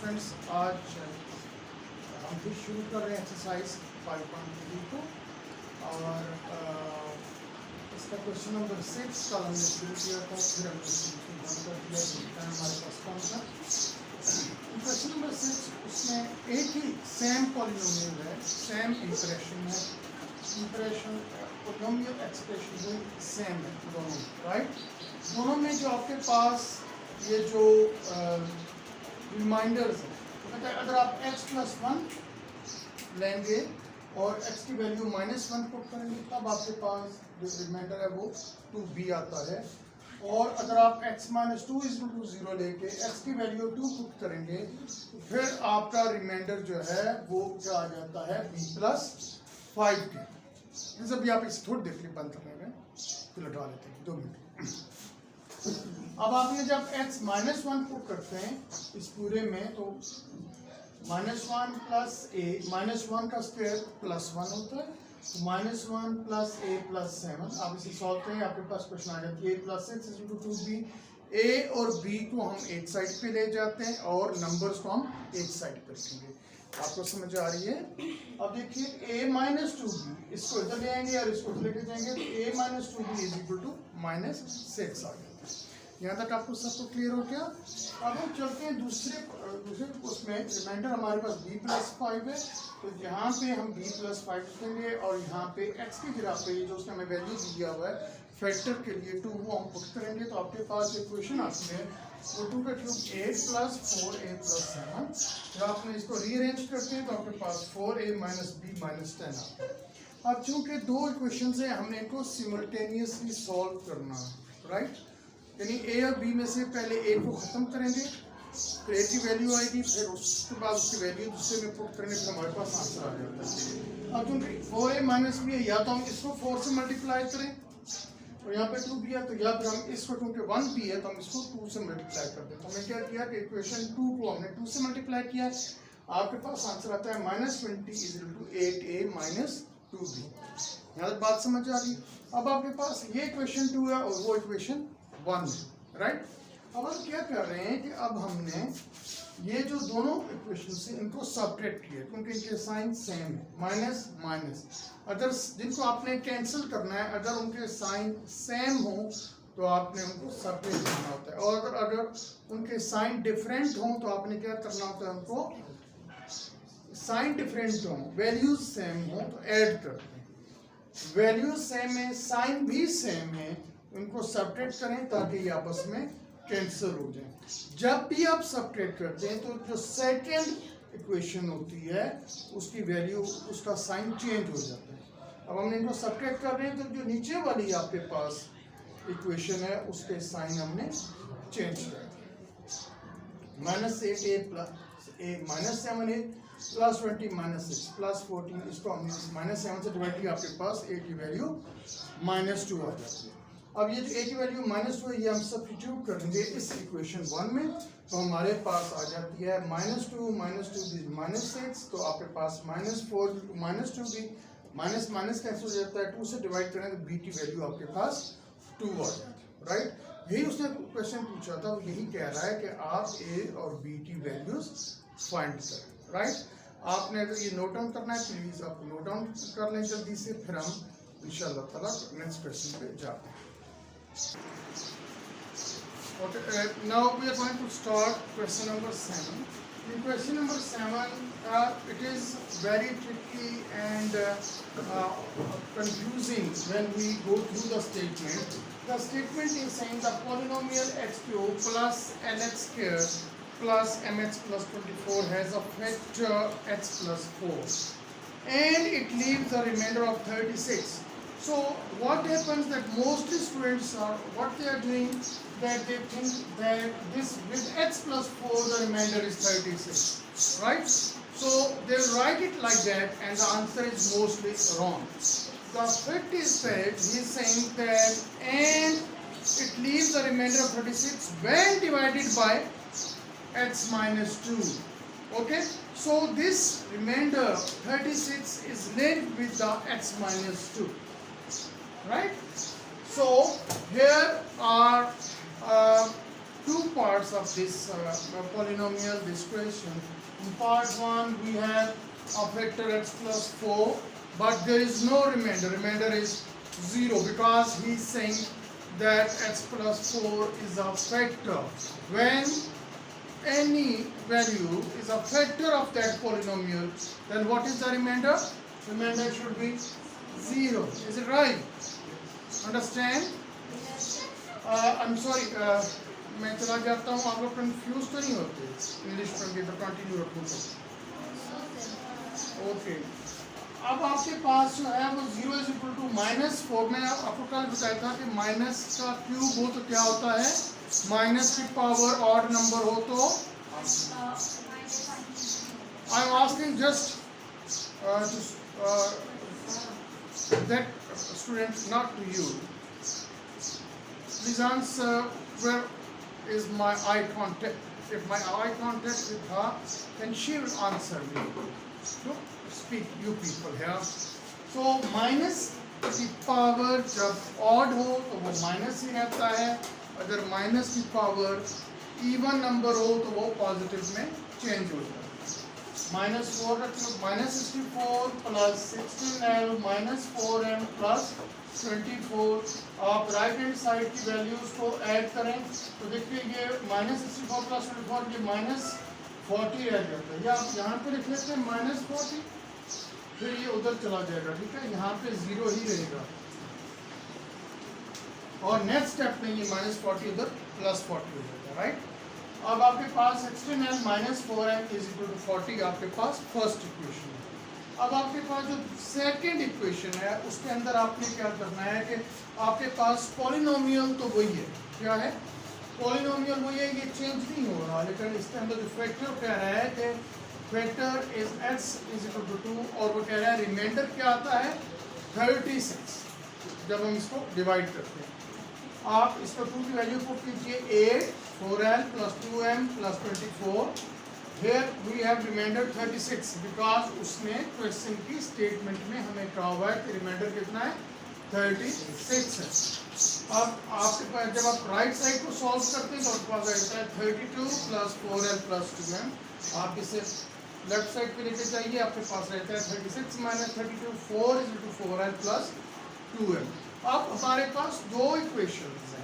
Students, आज हम फिर शुरू कर रहे हैं एक्सरसाइज 5.3 को और इसका क्वेश्चन नंबर 6 का हमने शुरू किया था, फिर हमने इसको बंद कर दिया। हमारे पास कौन सा क्वेश्चन नंबर 6, उसमें एक ही सेम पॉलिनोमियल है, सेम इंप्रेशन है, इंप्रेशन पॉलिनोमियल एक्सप्रेशन सेम है दोनों, राइट। दोनों में जो आपके पास ये जो रिमाइंडर्स है, तो अगर आप x+1 लेंगे और x की वैल्यू -1 पुट करेंगे तब आपके पास जो रिमाइंडर है वो 2b आता है। और अगर आप x - 2 = 0 लेके x की वैल्यू 2 पुट करेंगे तो फिर आपका रिमाइंडर जो है वो क्या आ जाता है b+5 के। जैसे अभी आप इसे थोड़ी देर के लिए बंद करने में फिर लौटा लेते हैं 2 मिनट। अब आपने जब x -1 पुट करते हैं इस पूरे में तो -1 + a -1 का स्क्वायर +1 होता है, -1 + a + 7। आप इसे सॉल्व करें, आपके पास क्वेश्चन आ जाती है a + 6 = 2b। a और b को हम एक साइड पे ले जाते हैं और नंबर्स को हम एक साइड पे रखेंगे। आपको समझ आ रही है? अब देखिए a - 2b, इसको इधर ले आएंगे और इसको इधर लेके जाएंगे तो a - 2b = -6 आ जाता है। यहाँ तक आपको सबको क्लियर हो गया? अब हम चलते हैं दूसरे उसमें रिमाइंडर हमारे पास b+5 है, तो यहाँ पे हम b+5 लिखेंगे और यहाँ पे x की जगह पे जो उसने हमें वैल्यू दिया हुआ है फैक्टर के लिए 2 वो हम पुट करेंगे। तो आपके पास इक्वेशन आती है वो 2 का क्यूब 8 + 4a + 7। जब आपने इसको रीअरेंज करते हैं तो आपके पास 4a - b - 10 आता है। अब चूंकि दो इक्वेशन है हमने इनको सिमल्टेनियसली सॉल्व करना है, राइट। यानी a और b में से पहले a को ख़त्म करेंगे, फिर a की वैल्यू आएगी, फिर उसके बाद उसकी वैल्यू दूसरे में पुट करेंगे, फिर हमारे पास आंसर आ जाता है। अब क्योंकि 4a - b है, या तो हम इसको 4 से मल्टीप्लाई करें और यहाँ पे 2b है, तो या फिर हम इसको क्योंकि 1b है तो हम इसको 2 से मल्टीप्लाई कर दें। तो हमने क्या किया कि इक्वेशन 2 को हमने 2 से मल्टीप्लाई किया, आपके पास आंसर आता है -20 = 8a - 2b। यहाँ तक बात समझ आ रही? अब आपके पास ये इक्वेशन 2 है और वो इक्वेशन 1, राइट। अब हम क्या कर रहे हैं कि अब हमने ये जो दोनों इक्वेशन से इनको सब्ट्रैक्ट किया क्योंकि इनके साइन सेम है, माइनस माइनस। अगर जिनको आपने कैंसिल करना है अगर उनके साइन सेम हो तो आपने उनको सब्ट्रैक्ट करना होता है, और अगर उनके साइन डिफरेंट हो तो आपने क्या करना होता है, उनको साइन डिफरेंट हो वैल्यूज सेम हो तो ऐड करते हैं। वैल्यूज सेम है, साइन भी सेम है, उनको सब्ट्रैक्ट करें ताकि ये आपस में कैंसिल हो जाए। जब भी आप सब्ट्रैक्ट करते हैं तो जो सेकंड इक्वेशन होती है उसकी वैल्यू उसका साइन चेंज हो जाता है। अब हमने इनको सब्ट्रैक्ट कर रहे हैं तो जो नीचे वाली आपके पास इक्वेशन है उसके साइन हमने चेंज कर दिया। -8a - 7a +20 - 6 +14, इसको हमने -7 से डिवाइड किया, आपके पास a की वैल्यू -2 आ जाती है। अब ये जो a की वैल्यू -2 है ये हम सब्स्टिट्यूट करेंगे इस इक्वेशन 1 में, तो हमारे पास आ जाती है -2 -6, तो आपके पास -4 -2b माइनस माइनस कैंसिल हो जाता है, 2 से डिवाइड करें तो b की वैल्यू आपके पास 2 आ जाती है, राइट। यही उसने क्वेश्चन पूछा था, वो यही कह रहा है कि आप a और b की वैल्यूज फाइंड करें, राइट। आपने अगर ये नोट डाउन करना है प्लीज आप नोट डाउन कर लें जल्दी से, फिर हम इंशाल्लाह ताला नेक्स्ट क्वेश्चन पे जाते हैं। Okay, now we are going to start question number 7. In question number 7, it is very tricky and confusing when we go through the statement. The statement is saying the polynomial x³ plus lx squared plus mx plus 24 has a factor x plus 4 and it leaves the remainder of 36. So what happens that most students are what they are doing, that they think that this with x plus 4 the remainder is 36, right. So they write it like that and the answer is mostly wrong. The fact is that he is saying that and it leaves the remainder of 36 when divided by x minus 2. Okay, so this remainder 36 is linked with the x minus 2. Right. So here are two parts of this polynomial, this question. In part 1 we have a factor x plus 4, but there is no remainder. Remainder is 0 because he is saying that x plus 4 is a factor. When any value is a factor of that polynomial, then what is the remainder? Remainder should be 0. Is it right? Understand? I'm sorry, मैं चला जाता हूँ, आप लोग confuse तो नहीं होते English में भी, तो कंटिन्यू रखूँगा। ओके, अब आपके पास जो है वो 0 इज इक्वल टू -4। मैं आपको कल बताया था कि माइनस का क्यूब हो तो क्या होता है, माइनस की पावर ऑड नंबर हो तो I am asking just that student, not to you. Please answer, where is my eye contact? If my eye contact with her, then she will answer me. So speak, you people here. So minus की power जब odd हो तो वो minus ही रहता है, अगर minus की power even number हो तो वो पॉजिटिव में चेंज हो जाता है। -4 रखो, -64 plus 16l minus 4m plus 24। आप राइट हैंड साइड की वैल्यूज को ऐड करें तो देखिए ये -64 प्लस 24 ये -40 रह जाता है। या आप यहाँ पे लिख लेते हैं -40, फिर ये उधर चला जाएगा, ठीक है, यहाँ पे 0 ही रहेगा। और नेक्स्ट स्टेप में ये -40 उधर +40 हो जाएगा, राइट। अब आपके पास 16l minus 4m is equal to 40 आपके पास फर्स्ट इक्वेशन है। अब आपके पास जो सेकंड इक्वेशन है उसके अंदर आपने क्या करना है कि आपके पास पॉलिनोमियल तो वही है, क्या है, पॉलिनोमियल वही है, ये चेंज नहीं हो रहा, लेकिन इसके अंदर जो फैक्टर कह रहा है कि factor is x is equal to 2, और वो कह रहा है रिमाइंडर क्या आता है 36 जब हम इसको डिवाइड करते हैं। आप इसको 2 की वैल्यू पुट कीजिए, 8 4l plus 2m plus 24। Here we have remainder 36 because उसने क्वेश्चन की स्टेटमेंट में हमें कहा हुआ है कि रिमाइंडर कितना है 36 है। अब आपके पास जब आप राइट साइड को सॉल्व करते हैं तो आपके पास रहता है 32 plus 4l plus 2m। आप इसे लेफ्ट साइड पे लेके जाइए, आपके पास रहता है 36 minus 32 4 is equal to 4l plus 2m। अब हमारे पास दो इक्वेशन हैं,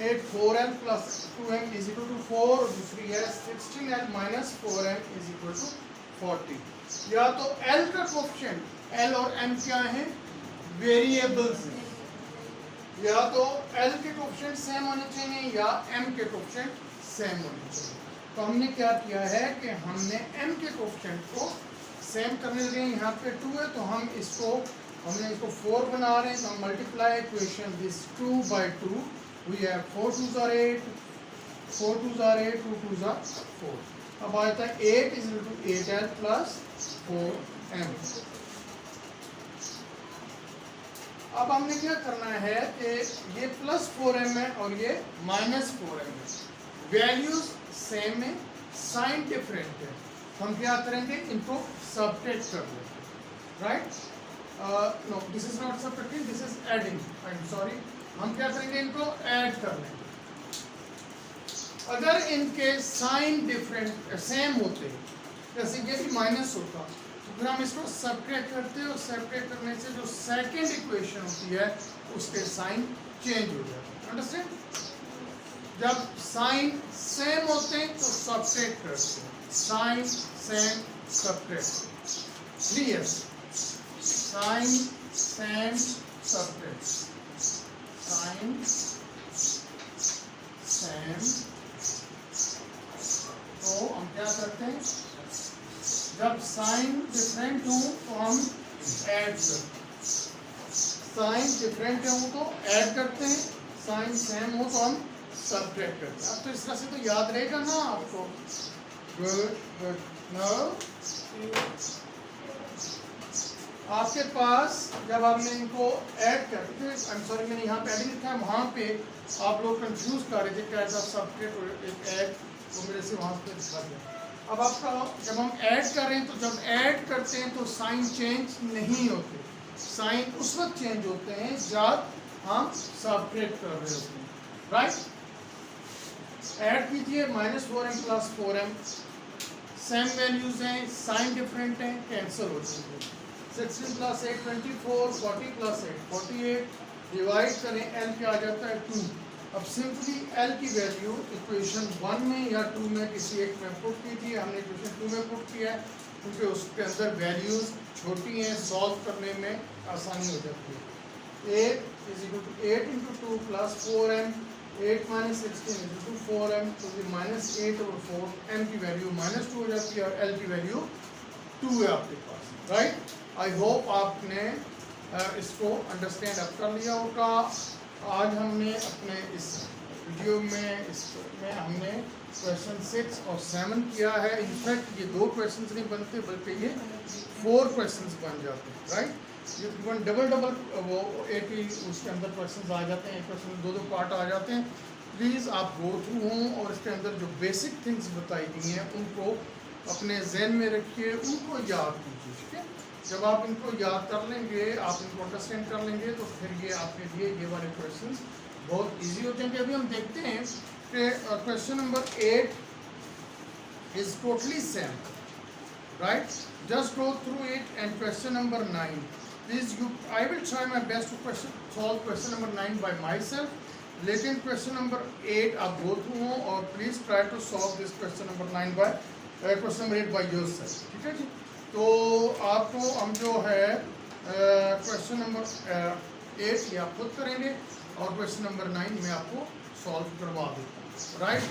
एक 4l plus 2m is equal to 4 और दूसरी है 16l minus 4m is equal to 40। या तो l का कोएफिशिएंट, l और m क्या है, वेरिएबल्स हैं, या तो l के कोएफिशिएंट सेम होने चाहिए या m के कोएफिशिएंट सेम होने चाहिए। तो हमने क्या किया है कि हमने m के कोएफिशिएंट को सेम करने लगे, यहाँ पे 2 है तो हमने इसको 4 बना रहे हैं, तो हम multiply equation this 2 by 2। We have 4 2s are 8, 4 2s are 8, 2 2s are 4। अब आता है 8 is equal to 8l plus 4m। अब हमने क्या करना है कि ये प्लस 4m है और ये माइनस 4m है, वैल्यूज सेम है, साइन डिफरेंट है, हम क्या करेंगे इनको सबट्रैक्ट कर लेंगे, right. No this is not subtracting, this is adding, I am sorry. हम क्या करेंगे इनको ऐड कर लेंगे। अगर इनके साइन डिफरेंट सेम होते, जैसे ये भी माइनस होता, तो फिर हम इसको सबट्रैक्ट करते हैं और सबट्रैक्ट करने से जो सेकंड इक्वेशन होती है उसके साइन चेंज हो जाते हैं। अंडरस्टैंड? जब साइन सेम होते हैं तो सबट्रैक्ट करते हैं, sign same subtract, clear, sign same subtract, sign same. तो हम क्या करते हैं, जब साइन डिफरेंट हो तो हम ऐड करते हैं, साइन डिफरेंट हो तो ऐड करते हैं, साइन सेम हो तो हम सबट्रैक्ट करते हैं। अब तो इस तरह से तो याद रहेगा ना आपको। Good good. नाउ आपके पास जब आपने इनको ऐड करते थे, आई एम सॉरी मैंने यहाँ पे ऐड लिखा है, वहाँ पे आप लोग कंफ्यूज कर रहे थे क्या सबट्रैक्ट और एक ऐड, वो मेरे से वहाँ पे दिखा दिया। अब आपका जब हम ऐड कर रहे हैं तो जब ऐड करते हैं तो साइन चेंज नहीं होते, साइन उस वक्त चेंज होते हैं जब हम सबट्रैक्ट कर रहे होते हैं, राइट। ऐड कीजिए -4m plus 4m, same values हैं, साइन डिफरेंट हैं, कैंसिल हो जाएंगे। 16 प्लस 8 24, 40 प्लस 8 48, डिवाइड करें, एल क्या आ जाता है 2। अब सिंपली एल की वैल्यू इक्वेशन 1 में या 2 में किसी एक में पुट कीजिए। हमने इक्वेशन 2 में पुट किया है क्योंकि उसके अंदर वैल्यूज छोटी हैं, सॉल्व करने में आसानी हो जाती है। 8 is equal to 8 into 2 plus 4m, 8 minus 16 into 4m, तो ये -8/4, m की वैल्यू -2 हो जाती है और l की वैल्यू 2 है आपके पास, राइट। आई होप आपने इसको अंडरस्टैंड अब कर लिया होगा। आज हमने अपने इस वीडियो में इसमें हमने क्वेश्चन 6 और 7 किया है। इनफैक्ट ये 2 क्वेश्चंस नहीं बनते बल्कि ये 4 क्वेश्चंस बन जाते हैं, राइट। ये डबल वो 80 उसके अंदर क्वेश्चंस आ जाते हैं, एक क्वेश्चन 2 पार्ट आ जाते हैं। प्लीज़ आप गो थ्रू हों और इसके अंदर जो बेसिक थिंग्स बताई गई हैं उनको अपने जहन में रखिए, उनको याद कीजिए, ठीक है। जब आप इनको याद कर लेंगे, आप इनको अंडरस्टैंड कर लेंगे, तो फिर ये आपके लिए ये वाले क्वेश्चंस बहुत इजी हो जाएंगे। अभी हम देखते हैं कि question number 8 is totally same, right. Just go through it. And question number 9, please I will try my best to solve question number 9 by myself, लेकिन क्वेश्चन नंबर 8 आप गो थ्रू हों और please try to solve this question number 9 by question number 8 by yourself, ठीक है जी। तो आपको हम जो है क्वेश्चन नंबर 8 ये आप खुद करेंगे और क्वेश्चन नंबर 9 में आपको सॉल्व करवा देता हूँ, राइट।